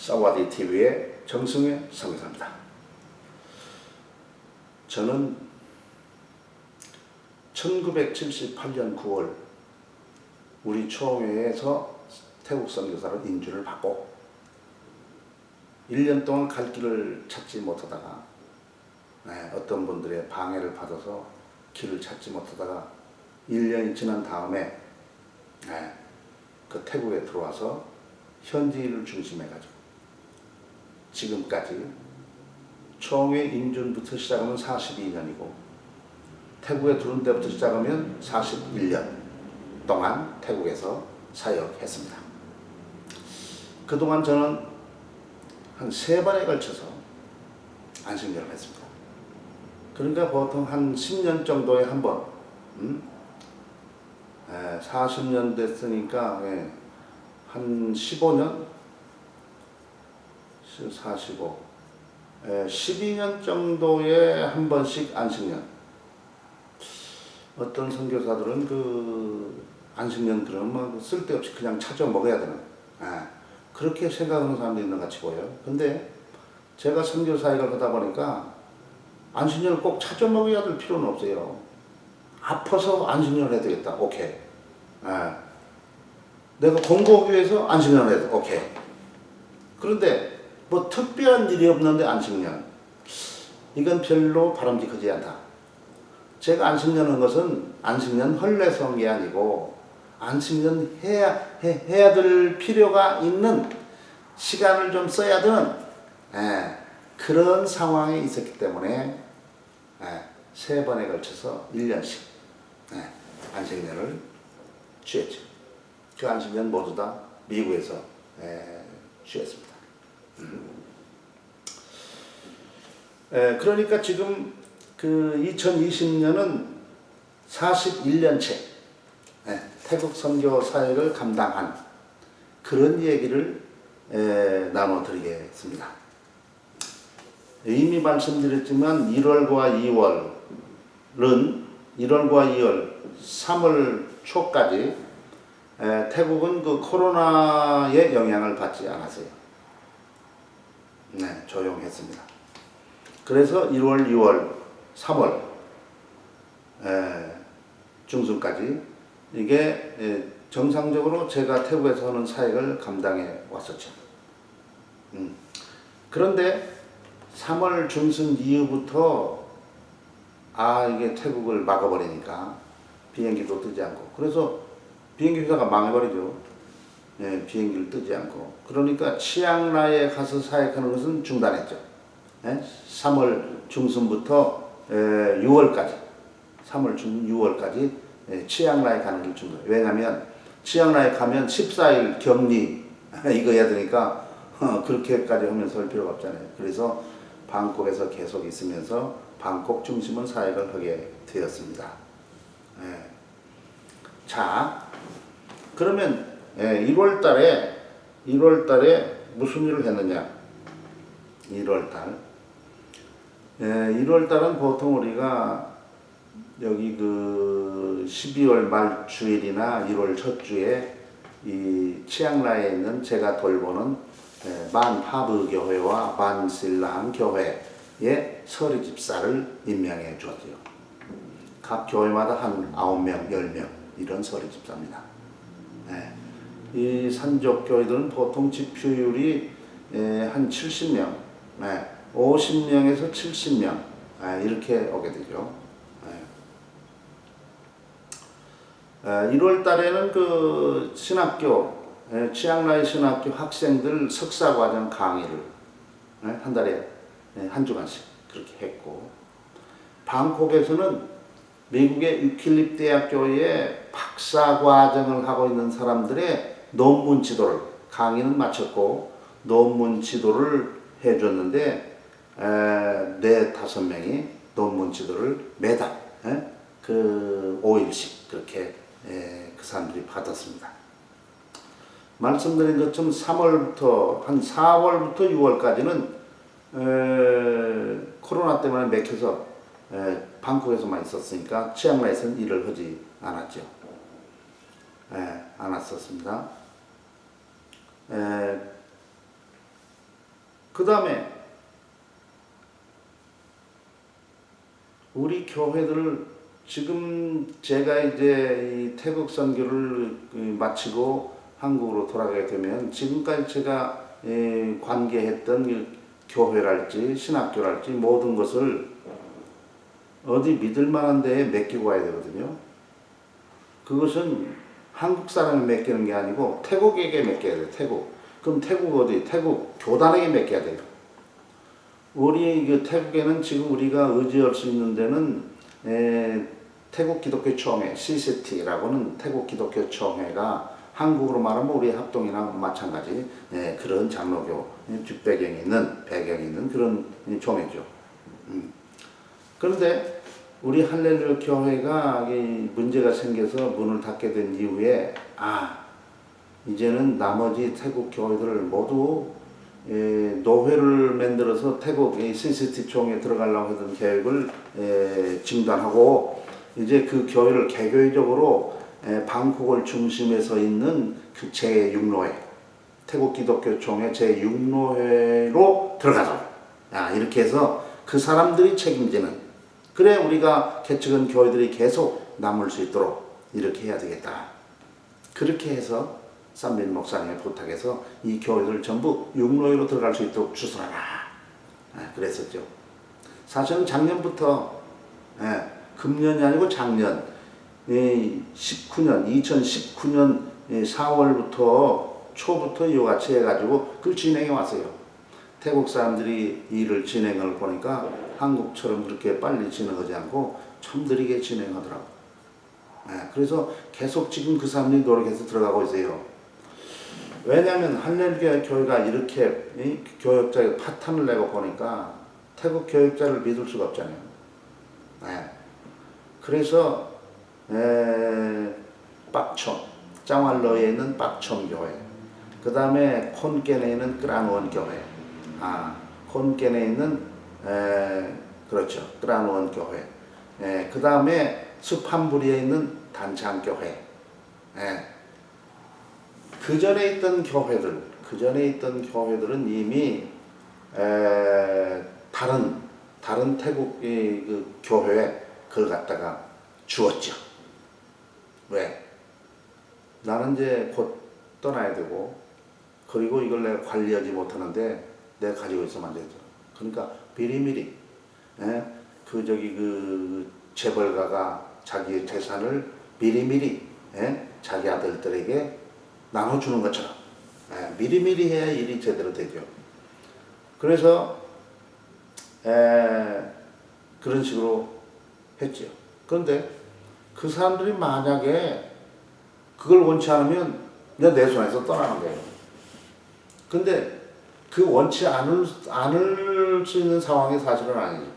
사와디 TV의 정승의 선교사입니다. 저는 1978년 9월 우리 총회에서 태국 선교사로 인준을 받고 1년 동안 갈 길을 찾지 못하다가 어떤 분들의 방해를 받아서 길을 찾지 못하다가 1년이 지난 다음에 그 태국에 들어와서 현지 일을 중심해가지고 지금까지 총회 인준부터 시작하면 42년이고 태국에 들어온 때부터 시작하면 41년 동안 태국에서 사역했습니다. 그동안 저는 한 3번에 걸쳐서 안식년을 했습니다. 그러니까 보통 한 10년 정도에 한 번, 40년 됐으니까 한 15년, 45, 12년 정도에 한 번씩 안식년. 어떤 선교사들은 그 안식년 그러면 뭐 쓸데없이 그냥 찾아 먹어야 되는 그렇게 생각하는 사람도 있는 것 같이 보여요. 근데 제가 선교 사역을 하다 보니까 안식년을 꼭 찾아 먹어야 될 필요는 없어요. 아파서 안식년을 해야 되겠다. 오케이. 내가 공부하기 위해서 안식년을 해야 돼. 오케이. 그런데 뭐 특별한 일이 없는데 안식년. 이건 별로 바람직하지 않다. 제가 안식년 한 것은 안식년 헐레성이 아니고 안식년 해야 될 필요가 있는 시간을 좀 써야 되는 그런 상황에 있었기 때문에 3번에 걸쳐서 1년씩 안식년을 취했죠. 그 안식년 모두 다 미국에서 취했습니다. 그러니까 지금 그 2020년은 41년째 태국 선교 사역을 감당한 그런 얘기를 나눠드리겠습니다. 이미 말씀드렸지만 1월과 2월은 3월 초까지 태국은 그 코로나의 영향을 받지 않았어요. 조용했습니다. 그래서 1월, 2월, 3월 중순까지 이게 정상적으로 제가 태국에서 하는 사역을 감당해 왔었죠. 그런데 3월 중순 이후부터 이게 태국을 막아버리니까 비행기도 뜨지 않고 그래서 비행기 회사가 망해버리죠. 비행기를 뜨지 않고 그러니까 치앙라이에 가서 사역하는 것은 중단했죠. 3월 중순부터 6월까지 3월 중 6월까지 치앙라이 가는 길 중단. 왜냐하면 치앙라이 가면 14일 격리 이거 해야 되니까 그렇게까지 하면서 할 필요가 없잖아요. 그래서 방콕에서 계속 있으면서 방콕 중심은 사역을 하게 되었습니다. 자, 그러면 1월 달에 무슨 일을 했느냐? 1월 달은 보통 우리가 여기 그 12월 말 주일이나 1월 첫 주에 이 치앙라이에 있는 제가 돌보는 반하브 교회와 반실랑 교회의 서리 집사를 임명해 주었어요. 각 교회마다 한 9명, 10명 이런 서리 집사입니다. 이 산족 교회들은 보통 집회율이 한 70명, 50명에서 70명 이렇게 오게 되죠. 1월 달에는 그 신학교, 치앙라이 신학교 학생들 석사과정 강의를 한 달에 한 주간씩 그렇게 했고, 방콕에서는 미국의 유킬립 대학교에 박사과정을 하고 있는 사람들의 논문 지도를 강의는 마쳤고 논문 지도를 해줬는데 4-5명이 논문 지도를 매달 그 5일씩 그렇게 그 사람들이 받았습니다. 말씀드린 것처럼 3월부터 한 4월부터 6월까지는 코로나 때문에 맥혀서 방콕에서만 있었으니까 치앙라이에서는 일을 하지 않았죠. 안 왔었습니다. 그 다음에 우리 교회들을 지금 제가 이제 이 태국 선교를 마치고 한국으로 돌아가게 되면 지금까지 제가 관계했던 교회랄지 신학교랄지 모든 것을 어디 믿을 만한 데에 맡기고 가야 되거든요. 그것은 한국 사람이 맡기는 게 아니고 태국에게 맡겨야 돼요. 태국. 그럼 태국 어디? 태국 교단에게 맡겨야 돼요. 우리 태국에는 지금 우리가 의지할 수 있는 데는 태국 기독교 총회 CCT라고는 태국 기독교 총회가 한국으로 말하면 우리 합동이랑 마찬가지 그런 장로교 뒷배경이 있는 배경이 있는 그런 총회죠. 그런데 우리 할렐루야 교회가 문제가 생겨서 문을 닫게 된 이후에 이제는 나머지 태국 교회들을 모두 노회를 만들어서 태국 CCT 총회에 들어가려고 하던 계획을 중단하고 이제 그 교회를 개교회적으로 방콕을 중심에서 있는 그 제6노회 태국 기독교 총회 제6노회로 들어가자. 이렇게 해서 그 사람들이 책임지는 그래 우리가 개척한 교회들이 계속 남을 수 있도록 이렇게 해야 되겠다. 그렇게 해서 쌈민 목사님의 부탁해서 이 교회들 전부 6노회로 들어갈 수 있도록 추진하라. 그랬었죠. 사실은 작년부터 금년이 아니고 작년 2019년 4월부터 초부터 이와 같이 해가지고 그걸 진행해 왔어요. 태국 사람들이 일을 진행을 보니까 한국처럼 그렇게 빨리 진행하지 않고 참 느리게 진행하더라고. 그래서 계속 지금 그 사람들이 노력해서 들어가고 있어요. 왜냐하면 할렐루야 교회가 이렇게 교역자의 파탄을 내고 보니까 태국 교역자를 믿을 수가 없잖아요. 그래서 빡촌, 짱왈러에 있는 빡촌 교회, 그 다음에 콘겐에 있는 끄라누원 교회, 콘겐에 있는 그렇죠 끄라누원 교회, 그 다음에 수판부리에 있는 단창 교회, 그 전에 있던 교회들은 이미 다른 태국 그 교회에 그걸 갖다가 주었죠. 왜? 나는 이제 곧 떠나야 되고 그리고 이걸 내가 관리하지 못하는데 내가 가지고 있으면 안 되죠. 그러니까 미리미리 그 재벌가가 자기의 재산을 미리미리 자기 아들들에게 나눠주는 것처럼 미리미리 해야 일이 제대로 되죠. 그래서 그런 식으로 했죠. 그런데 그 사람들이 만약에 그걸 원치 않으면 내 손에서 떠나는 거예요. 근데 그 원치 않을 수 있는 상황이 사실은 아니죠.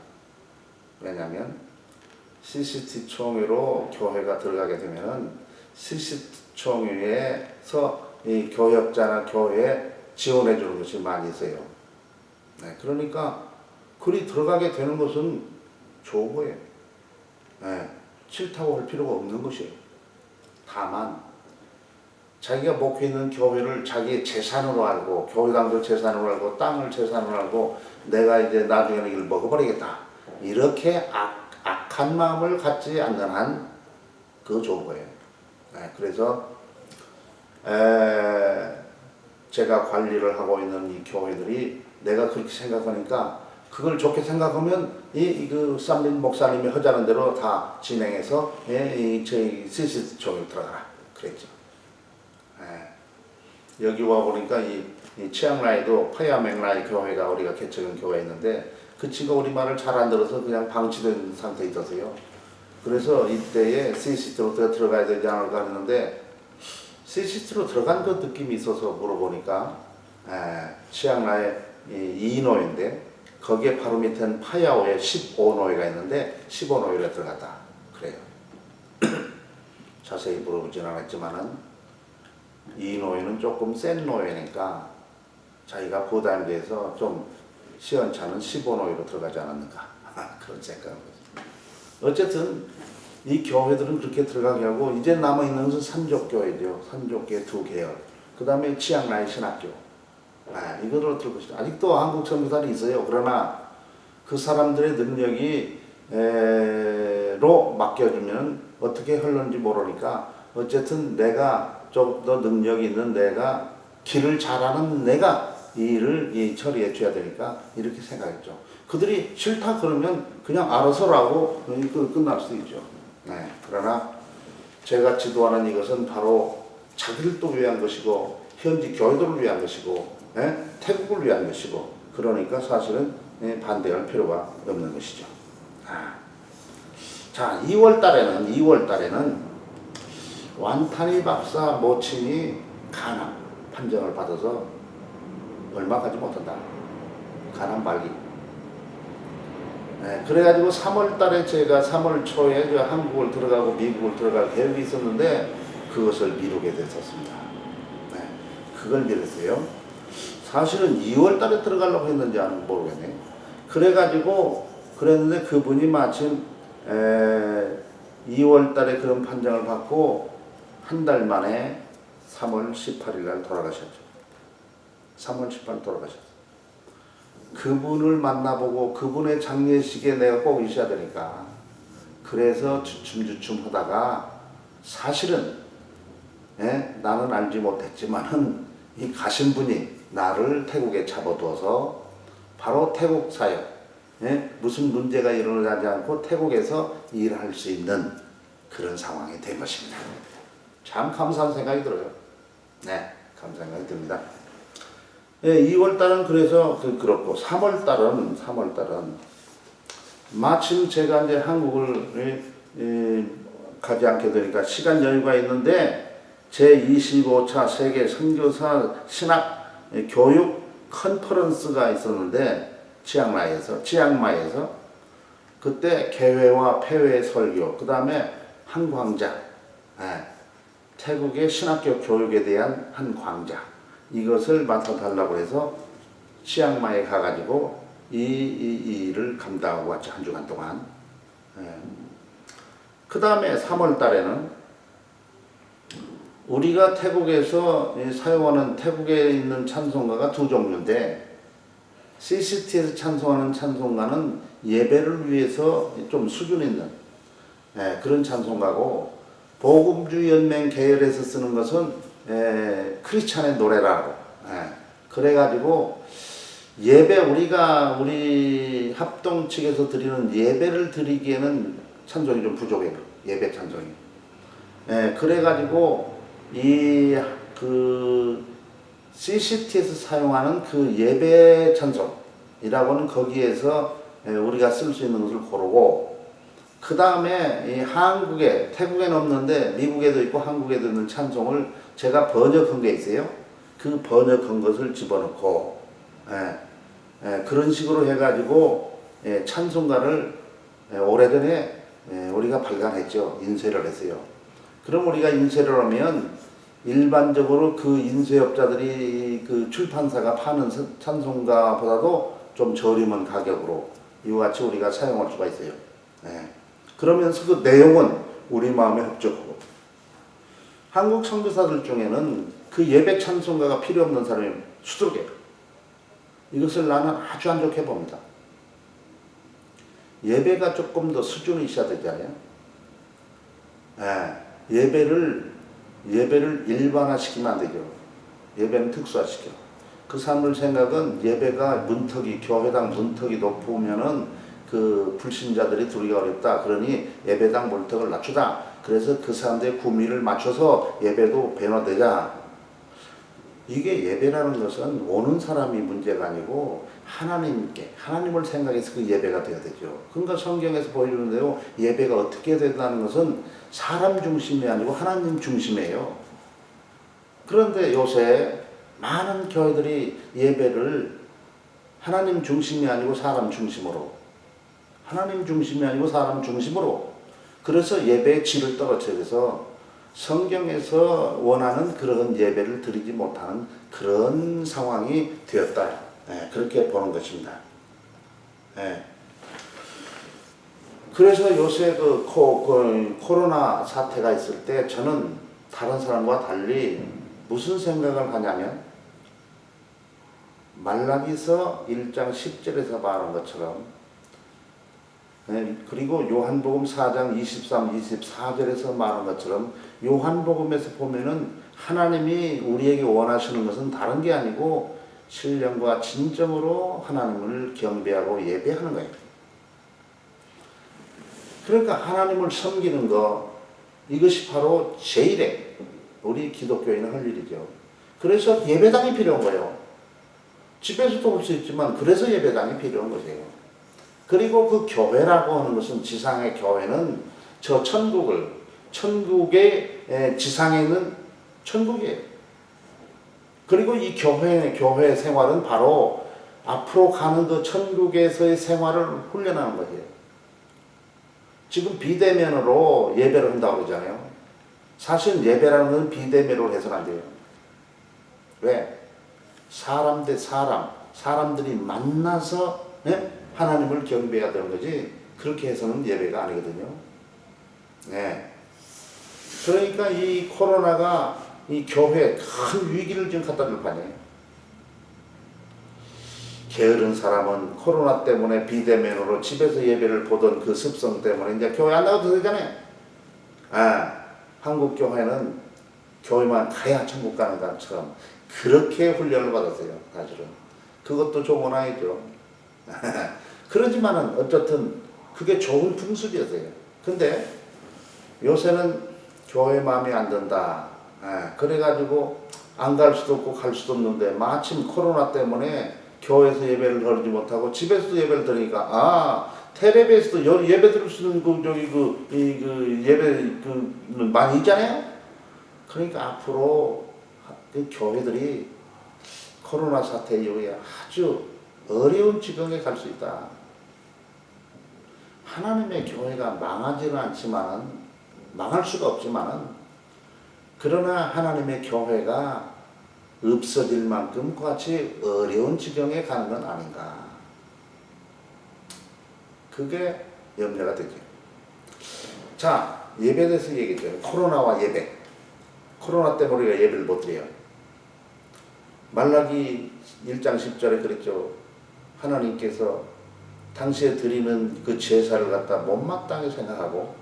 왜냐하면 CCT 총회로 교회가 들어가게 되면은 CCT 총회에서 이 교역자나 교회에 지원해 주는 것이 많이 있어요. 그러니까 그리 들어가게 되는 것은 좋은 거예요. 싫다고 할 필요가 없는 것이에요. 다만 자기가 목회 있는 교회를 자기의 재산으로 알고 교회당도 재산으로 알고 땅을 재산으로 알고 내가 이제 나중에는 이걸 먹어버리겠다 이렇게 악한 마음을 갖지 않는 한 그거 좋은 거예요. 그래서 제가 관리를 하고 있는 이 교회들이 내가 그렇게 생각하니까 그걸 좋게 생각하면 그 쌈린 목사님이 하자는 대로 다 진행해서 저희 CCT 총회로 들어가라 그랬죠. 여기 와 보니까 이 치앙라이도 파야맹라이 교회가 우리가 개척한 교회 있는데 그 친구가 우리 말을 잘 안 들어서 그냥 방치된 상태에 있어서요. 그래서 이때에 CCT로 들어가야 되지 않을까 했는데 CCT로 들어간 그 느낌이 있어서 물어보니까 치앙라이 이노인데 거기에 바로 밑에는 파야오에 15노예가 있는데 15노예로 들어갔다 그래요. 자세히 물어보진 않았지만은 이 노예는 조금 센 노예니까 자기가 부담에 대해서 좀 시원찮은 15노예로 들어가지 않았는가 그런 생각을 했습니다. 어쨌든 이 교회들은 그렇게 들어가게 하고 이제 남아있는 것은 산족교회죠. 산족교회 두 계열. 그 다음에 치앙라이 신학교. 이거를 어떨 것이다. 아직도 한국 선교사들이 있어요. 그러나 그 사람들의 능력이 로 맡겨주면 어떻게 흘렀는지 모르니까 어쨌든 내가 좀 더 능력이 있는 내가 길을 잘하는 내가 이 일을 처리해 줘야 되니까 이렇게 생각했죠. 그들이 싫다 그러면 그냥 알아서라고 끝날 수 있죠. 그러나 제가 지도하는 이것은 바로 자기들도 위한 것이고 현지 교회들을 위한 것이고 태국을 위한 것이고 그러니까 사실은 반대할 필요가 없는 것이죠. 자, 2월 달에는 완타니 박사 모친이 간암 판정을 받아서 얼마 가지 못한다. 간암 발기. 그래가지고 3월 달에 제가 3월 초에 한국을 들어가고 미국을 들어갈 계획이 있었는데 그것을 미루게 됐었습니다. 그걸 미뤘어요. 사실은 2월 달에 들어가려고 했는지 모르겠네. 그래가지고 그랬는데 그분이 마침 2월 달에 그런 판정을 받고 한 달 만에 3월 18일 날 돌아가셨죠. 3월 18일 돌아가셨어요. 그분을 만나보고 그분의 장례식에 내가 꼭 있어야 되니까 그래서 주춤주춤 하다가 사실은 나는 알지 못했지만은 이 가신 분이 나를 태국에 잡아두어서 바로 태국 사역 무슨 문제가 일어나지 않고 태국에서 일할 수 있는 그런 상황이 된 것입니다. 참 감사한 생각이 들어요. 감사한 생각이 듭니다. 2월 달은 그래서 그렇고 3월 달은 마침 제가 이제 한국을 가지 않게 되니까 시간 여유가 있는데 제25차 세계 선교사 신학 교육 컨퍼런스가 있었는데 치앙마이에서 그때 개회와 폐회 설교 그 다음에 한 광자 태국의 신학교 교육에 대한 한 광자 이것을 맡아달라고 해서 치앙마이에 가가지고 이 일을 감당하고 왔죠. 한 주간 동안. 그 다음에 3월 달에는 우리가 태국에서 사용하는 태국에 있는 찬송가가 두 종류인데 CCT에서 찬송하는 찬송가는 예배를 위해서 좀 수준 있는 그런 찬송가고 복음주연맹 계열에서 쓰는 것은 크리스찬의 노래라고. 그래가지고 예배 우리 합동 측에서 드리는 예배를 드리기에는 찬송이 좀 부족해요. 예배 찬송이. 그래가지고 그 CCT에서 사용하는 그 예배 찬송이라고는 거기에서 우리가 쓸 수 있는 것을 고르고 그 다음에 이 한국에 태국에는 없는데 미국에도 있고 한국에도 있는 찬송을 제가 번역한 게 있어요. 그 번역한 것을 집어넣고 그런 식으로 해가지고 찬송가를 오래전에 우리가 발간했죠. 인쇄를 했어요. 그럼 우리가 인쇄를 하면 일반적으로 그 인쇄업자들이 그 출판사가 파는 찬송가보다도 좀 저렴한 가격으로 이와 같이 우리가 사용할 수가 있어요. 그러면서 그 내용은 우리 마음에 합적하고 한국 선교사들 중에는 그 예배 찬송가가 필요 없는 사람이 수두룩해요. 이것을 나는 아주 안 좋게 봅니다. 예배가 조금 더 수준이 있어야 되잖아요. 예배를 일반화시키면 안 되죠. 예배는 특수화시켜. 그 사람들 생각은 예배가 문턱이 교회당 문턱이 높으면은 그 불신자들이 들어오기가 어렵다. 그러니 예배당 문턱을 낮추다. 그래서 그 사람들의 구미를 맞춰서 예배도 변화되자. 이게 예배라는 것은 오는 사람이 문제가 아니고 하나님을 생각해서 그 예배가 되어야 되죠. 그러니까 성경에서 보여주는데요. 예배가 어떻게 된다는 것은 사람 중심이 아니고 하나님 중심이에요. 그런데 요새 많은 교회들이 예배를 하나님 중심이 아니고 사람 중심으로 그래서 예배의 질을 떨어뜨려서 성경에서 원하는 그런 예배를 드리지 못하는 그런 상황이 되었다. 그렇게 보는 것입니다. 그래서 요새 그 코로나 사태가 있을 때 저는 다른 사람과 달리 무슨 생각을 하냐면 말라기서 1장 10절에서 말한 것처럼, 그리고 요한복음 4장 23, 24절에서 말한 것처럼 요한복음에서 보면은 하나님이 우리에게 원하시는 것은 다른 게 아니고 신령과 진정으로 하나님을 경배하고 예배하는 거예요. 그러니까 하나님을 섬기는 거, 이것이 바로 제일에 우리 기독교인은 할 일이죠. 그래서 예배당이 필요한 거예요. 집에서도 올 수 있지만 그래서 예배당이 필요한 거예요. 그리고 그 교회라고 하는 것은, 지상의 교회는 저 천국의 지상에 있는 천국이에요. 그리고 이 교회 생활은 바로 앞으로 가는 그 천국에서의 생활을 훈련하는 거예요. 지금 비대면으로 예배를 한다고 그러잖아요. 사실 예배라는 건 비대면으로 해서는 안 돼요. 왜? 사람 대 사람들이 만나서 하나님을 경배해야 되는 거지, 그렇게 해서는 예배가 아니거든요. 네. 그러니까 이 코로나가 이 교회에 큰 위기를 지금 갖다 줄 판이에요. 게으른 사람은 코로나 때문에 비대면으로 집에서 예배를 보던 그 습성 때문에 이제 교회 안 나가도 되잖아요. 한국 교회는 교회만 가야 천국 가는 것처럼 그렇게 훈련을 받았어요. 사실은 그것도 좋은 아이죠. 그러지만은 어쨌든 그게 좋은 풍습이었어요. 근데 요새는 교회 마음에 안 든다. 그래가지고 안 갈 수도 없고 갈 수도 없는데, 마침 코로나 때문에 교회에서 예배를 드리지 못하고 집에서도 예배를 드리니까, 텔레비에서도 예배 드릴 수 있는 예배 많이 있잖아요. 그러니까 앞으로 그 교회들이 코로나 사태 이후에 아주 어려운 지경에 갈 수 있다. 하나님의 교회가 망하지는 않지만, 망할 수가 없지만, 그러나 하나님의 교회가 없어질 만큼 같이 어려운 지경에 가는 건 아닌가. 그게 염려가 되죠. 자, 예배에 대해서 얘기했죠. 코로나와 예배. 코로나 때문에 우리가 예배를 못 드려요. 말라기 1장 10절에 그랬죠. 하나님께서 당시에 드리는 그 제사를 갖다 못마땅히 생각하고,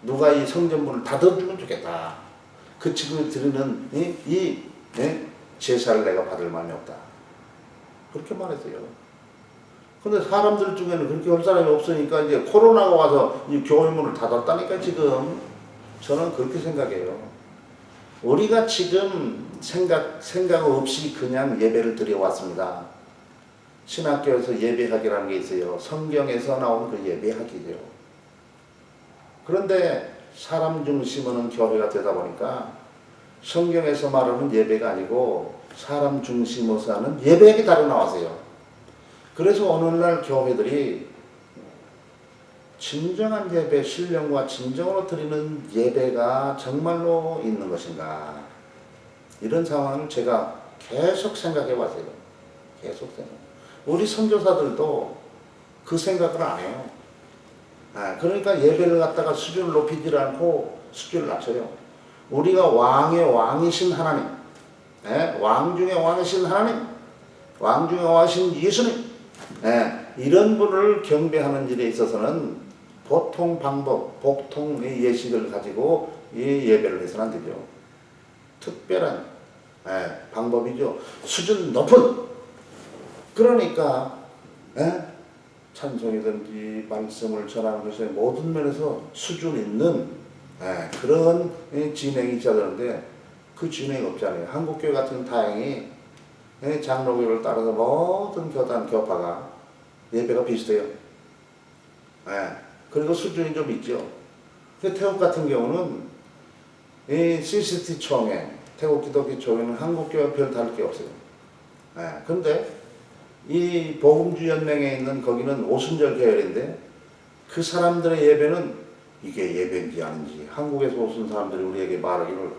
누가 이 성전문을 닫아주면 좋겠다. 그 지금 드리는 이 제사를 내가 받을 마음이 없다. 그렇게 말했어요. 근데 사람들 중에는 그렇게 할 사람이 없으니까 이제 코로나가 와서 이 교회 문을 닫았다니까. 지금 저는 그렇게 생각해요. 우리가 지금 생각 없이 그냥 예배를 드려왔습니다. 신학교에서 예배하기라는 게 있어요. 성경에서 나온 그 예배하기죠. 그런데 사람 중심은 교회가 되다 보니까 성경에서 말하는 예배가 아니고 사람 중심으로 하는 예배하기 따로 나왔어요. 그래서 오늘날 교회들이 진정한 예배, 신령과 진정으로 드리는 예배가 정말로 있는 것인가, 이런 상황을 제가 계속 생각해 왔어요. 계속 생각. 우리 선교사들도 그 생각을 안 해요. 그러니까 예배를 갖다가 수준을 높이지 않고 수준을 낮춰요. 우리가 왕의 왕이신 하나님, 왕 중에 왕이신 하나님, 왕 중에 왕이신 예수님, 이런 분을 경배하는 일에 있어서는 보통 방법, 보통의 예식을 가지고 이 예배를 해서는 안 되죠. 특별한 방법이죠. 수준 높은. 그러니까 찬송이든지 말씀을 전하는 것에 모든 면에서 수준 있는 그런 진행이 있어야 되는데, 그 진행이 없잖아요. 한국교회 같은 다행히 장로교를 따라서 모든 교단, 교파가 예배가 비슷해요. 그리고 수준이 좀 있죠. 태국 같은 경우는 이 CCT 총회, 태국 기독교 총회는 한국교회 별 다를 게 없어요. 그런데 이 복음주연맹에 있는 거기는 오순절 계열인데, 그 사람들의 예배는 이게 예배인지 아닌지 한국에서 오신 사람들이 우리에게 말하기를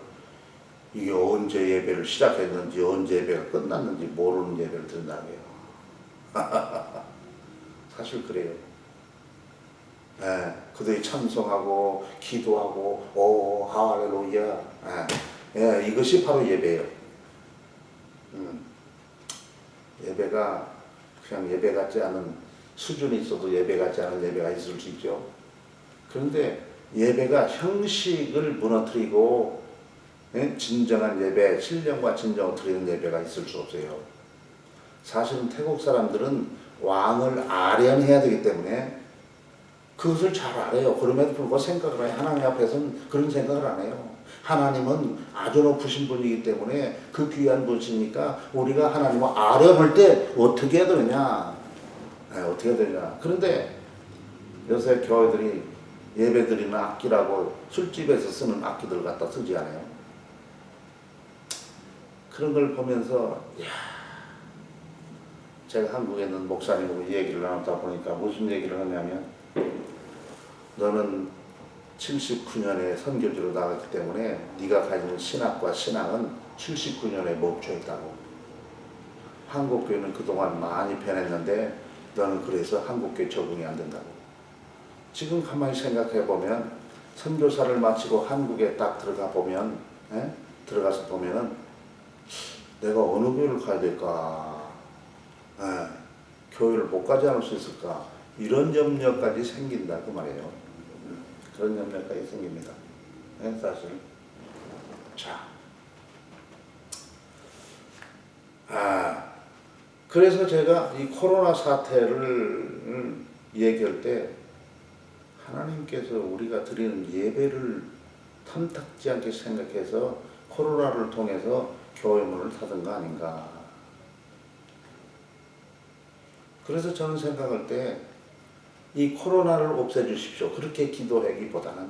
이게 언제 예배를 시작했는지 언제 예배가 끝났는지 모르는 예배를 드린다는 거예요. 사실 그래요. 그들이 찬송하고 기도하고 오 할렐루야, 이것이 바로 예배예요. 예배가 그냥 예배 같지 않은 수준이 있어도 예배 같지 않은 예배가 있을 수 있죠. 그런데 예배가 형식을 무너뜨리고 진정한 예배, 신령과 진정을 드리는 예배가 있을 수 없어요. 사실은 태국 사람들은 왕을 아련해야 되기 때문에 그것을 잘 알아요. 그럼에도 불구하고 생각을 해요. 하나님 앞에서는 그런 생각을 안 해요. 하나님은 아주 높으신 분이기 때문에 그 귀한 분이니까 우리가 하나님을 아련할 때 어떻게 해야 되느냐. 어떻게 해야 되냐. 그런데 요새 교회들이 예배드리는 악기라고 술집에서 쓰는 악기들 갖다 쓰지 않아요. 그런 걸 보면서 제가 한국에 있는 목사님하고 얘기를 나누다 보니까 무슨 얘기를 하냐면 너는 79년에 선교지로 나갔기 때문에 네가 가지는 신학과 신앙은 79년에 멈춰 있다고. 한국교회는 그동안 많이 변했는데 너는 그래서 한국교회 적응이 안 된다고. 지금 가만히 생각해 보면 선교사를 마치고 한국에 딱 들어가 보면 들어가서 보면은 내가 어느 교회를 가야 될까? 교회를 못 가지 않을 수 있을까? 이런 염려까지 생긴다 그 말이에요. 그런 염려까지 생깁니다. 사실. 자, 그래서 제가 이 코로나 사태를 얘기할 때 하나님께서 우리가 드리는 예배를 탐탁지 않게 생각해서 코로나를 통해서 교회 문을 닫은 거 아닌가. 그래서 저는 생각할 때 이 코로나를 없애주십시오. 그렇게 기도하기보다는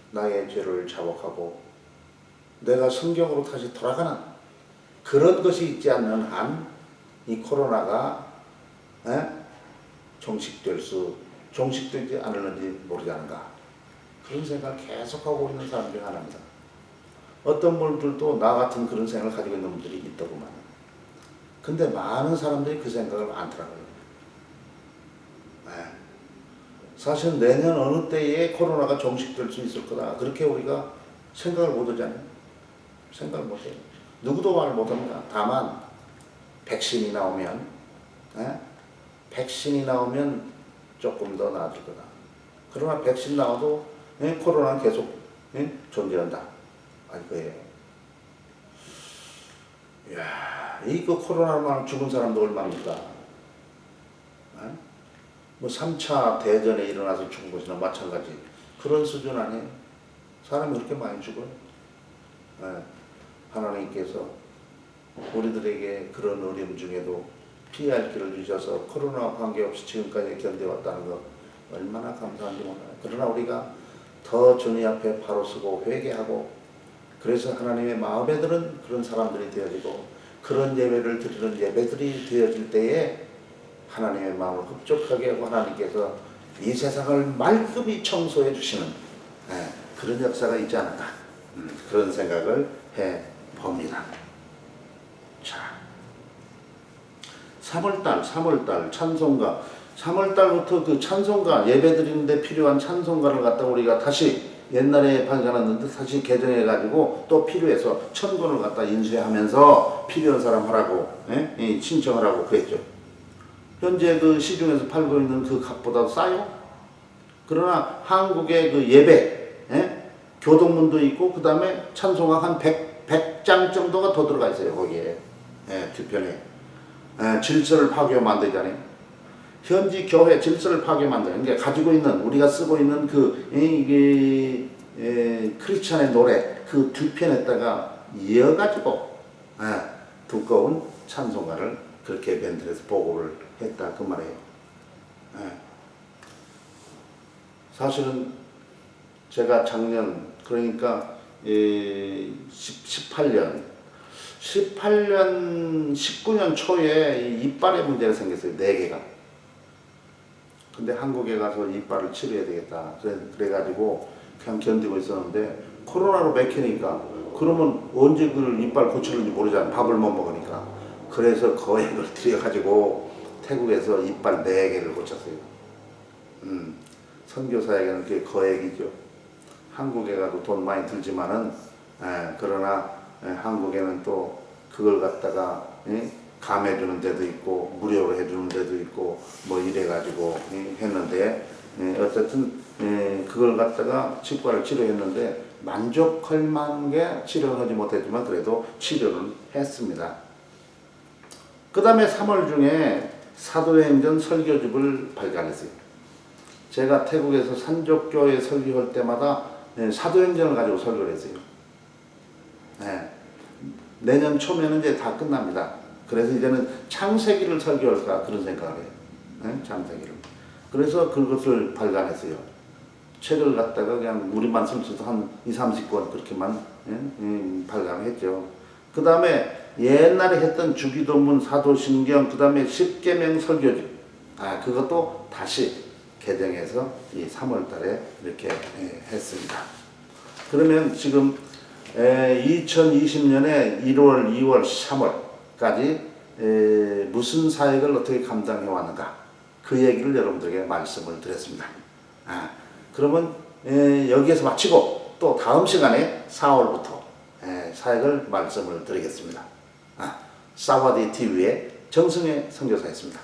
나의 죄를 자복하고 내가 성경으로 다시 돌아가는 그런 것이 있지 않는 한 이 코로나가 종식되지 않을는지 모르지 않은가. 그런 생각을 계속하고 있는 사람 중 하나입니다. 어떤 분들도 나 같은 그런 생각을 가지고 있는 분들이 있더구만. 근데 많은 사람들이 그 생각을 안 하더라고요. 사실 내년 어느 때에 코로나가 종식될 수 있을 거다. 그렇게 우리가 생각을 못 하잖아요. 생각을 못 해요. 누구도 말 못 합니다. 다만 백신이 나오면 조금 더 나아질 거다. 그러나 백신 나와도 코로나는 계속 존재한다. 이거예요. 이거 코로나만 죽은 사람도 얼마입니까? 뭐 3차 대전에 일어나서 죽은 것이나 마찬가지 그런 수준 아니에요. 사람이 그렇게 많이 죽어요. 하나님께서 우리들에게 그런 어려움 중에도 피할 길을 주셔서 코로나와 관계없이 지금까지 견뎌왔다는 것 얼마나 감사한지 몰라요. 그러나 우리가 더 주님 앞에 바로 서고 회개하고 그래서 하나님의 마음에 드는 그런 사람들이 되어지고 그런 예배를 드리는 예배들이 되어질 때에 하나님의 마음을 흡족하게 하고 하나님께서 이 세상을 말끔히 청소해 주시는 그런 역사가 있지 않을까 그런 생각을 해봅니다. 자, 3월달 찬송가 3월달부터 그 찬송가 예배 드리는데 필요한 찬송가를 갖다 우리가 다시 옛날에 발견했는데 다시 개정해 가지고 또 필요해서 1,000권을 갖다 인쇄하면서 필요한 사람 하라고 신청하라고 그랬죠. 현재 그 시중에서 팔고 있는 그 값보다 싸요. 그러나 한국의 그 예배 교동문도 있고 그 다음에 찬송가 한 100장 정도가 더 들어가 있어요. 거기에 뒤편에 질서를 파괴하고 만들잖아요. 현지 교회 질서를 파괴 만드는 게 가지고 있는 우리가 쓰고 있는 그 이게 크리스찬의 노래 그 뒤편에다가 이어가지고 두꺼운 찬송가를 그렇게 밴드에서 보고를 했다 그 말이에요. 사실은 제가 작년 그러니까 19년 19년 초에 이빨에 문제가 생겼어요. 4개가. 근데 한국에 가서 이빨을 치료해야 되겠다. 그래가지고 그냥 견디고 있었는데 코로나로 맥히니까 그러면 언제 그 이빨 고치는지 모르잖아. 밥을 못 먹으니까. 그래서 거액을 들여가지고 태국에서 이빨 4개를 고쳤어요. 선교사에게는 그게 거액이죠. 한국에 가도 돈 많이 들지만은 그러나 한국에는 또 그걸 갖다가 감해주는 데도 있고 무료로 해주는 데도 있고 뭐 이래가지고 했는데 어쨌든 그걸 갖다가 치과를 치료했는데 만족할 만한 게 치료는 하지 못했지만 그래도 치료를 했습니다. 그 다음에 3월 중에 사도행전 설교집을 발간했어요. 제가 태국에서 산족교회 설교할 때마다 사도행전을 가지고 설교를 했어요. 내년 초면은 이제 다 끝납니다. 그래서 이제는 창세기를 설교할까 그런 생각을 해요. 창세기를. 그래서 그것을 발간했어요. 책을 갖다가 그냥 우리만 쓸 수도 한 20-30권 그렇게만 발간을 했죠. 그 다음에 옛날에 했던 주기도문, 사도신경, 그 다음에 십계명 설교집, 그것도 다시 개정해서 이 3월 달에 이렇게 했습니다. 그러면 지금 2020년에 1월, 2월, 3월까지 무슨 사역을 어떻게 감당해 왔는가 그 얘기를 여러분들에게 말씀을 드렸습니다. 그러면 여기에서 마치고 또 다음 시간에 4월부터 사역을 말씀을 드리겠습니다. 사와디 TV의 정승혜 선교사였습니다.